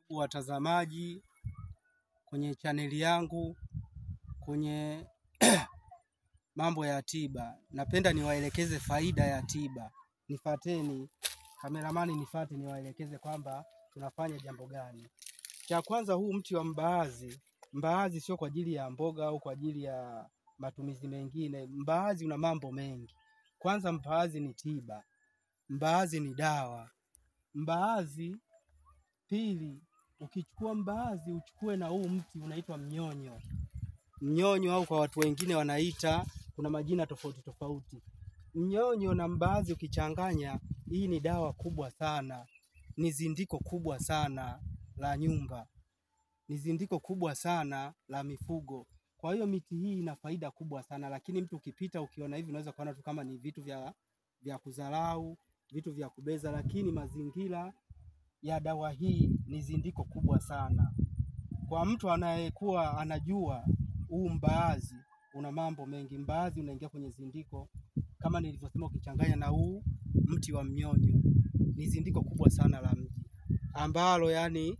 watazamaji kwenye chaneli yangu kwenye mambo ya tiba. Napenda niwaelekeze faida ya tiba. Nifuateni, kameramani nifuate niwaelekeze kwamba tunafanya jambo gani. Cha kwanza, huu mti wa mbaazi. Mbaazi sio kwa ajili ya mboga au kwa ajili ya matumizi mengine. Mbaazi una mambo mengi. Kwanza, mbaazi ni tiba. Mbaazi ni dawa. Mbaazi, pili, ukichukua mbaazi uchukue na huu mti unaitwa mnyonyo. Mnyonyo au kwa watu wengine wanaita, kuna majina tofauti tofauti. Mnyonyo na mbaazi ukichanganya, hii ni dawa kubwa sana. Ni zindiko kubwa sana la nyumba. Ni zindiko kubwa sana la mifugo. Kwa hiyo miti hii ina faida kubwa sana, lakini mtu ukipita ukiona hivi unaweza kuona tu kama ni vitu vya kudharau, vitu vya kubeza, lakini mazingira ya dawa hii ni zindiko kubwa sana. Kwa mtu anayekuwa anajua huu mbaazi una mambo mengi. Mbaazi unaingia kwenye zindiko kama nilivyosema, ukichanganya na huu mti wa mnyonyo ni zindiko kubwa sana la mji, ambalo yani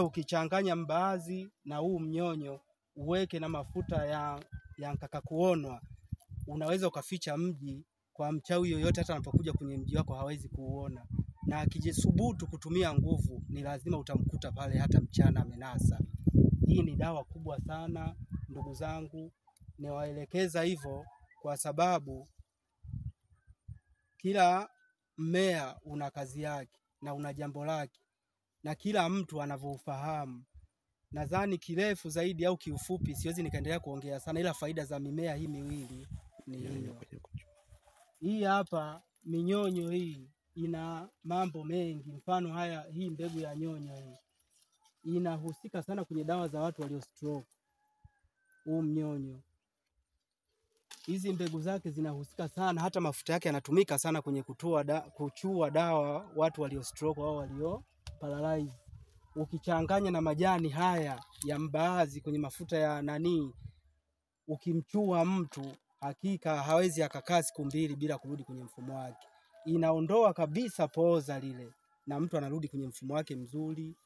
ukichanganya mbaazi na huu mnyonyo uweke na mafuta ya nkakakuonwa, unaweza ukaficha mji kwa mchawi yoyote, hata anapokuja kwenye mji wako hawezi kuuona. Na akijisubutu kutumia nguvu ni lazima utamkuta pale hata mchana amenasa. Hii ni dawa kubwa sana ndugu zangu, niwaelekeza hivyo kwa sababu kila mmea una kazi yake na una jambo lake, na kila mtu anavyofahamu. Nadhani kirefu zaidi au kiufupi siwezi nikaendelea kuongea sana, ila faida za mimea hii miwili ni hiyo. Hii hapa minyonyo hii ina mambo mengi. Mfano hii mbegu ya nyonyo hii inahusika sana kwenye dawa za watu walio stroke. Huu mnyonyo, hizi mbegu zake zinahusika sana, hata mafuta yake yanatumika sana kwenye kuchua dawa watu walio stroke au walio paralyze. Ukichanganya na majani haya ya mbaazi kwenye mafuta ya ukimchua mtu, hakika hawezi akakaa siku 2 bila kurudi kwenye mfumo wake. Inaondoa kabisa poza lile na mtu anarudi kwenye mfumo wake mzuri.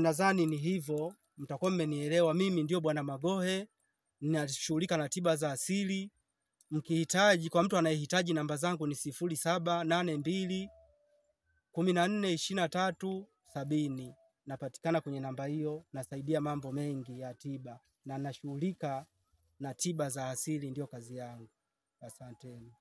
Nadhani ni hivyo, mtakuwa mmenielewa. Mimi ndio Bwana Magohe, ninashughulika na tiba za asili. Mkihitaji, kwa mtu anayehitaji, namba zangu ni 0782 14 23 70. Napatikana kwenye namba hiyo. Nasaidia mambo mengi ya tiba na nashughulika na tiba za asili, ndio kazi yangu. Asanteni.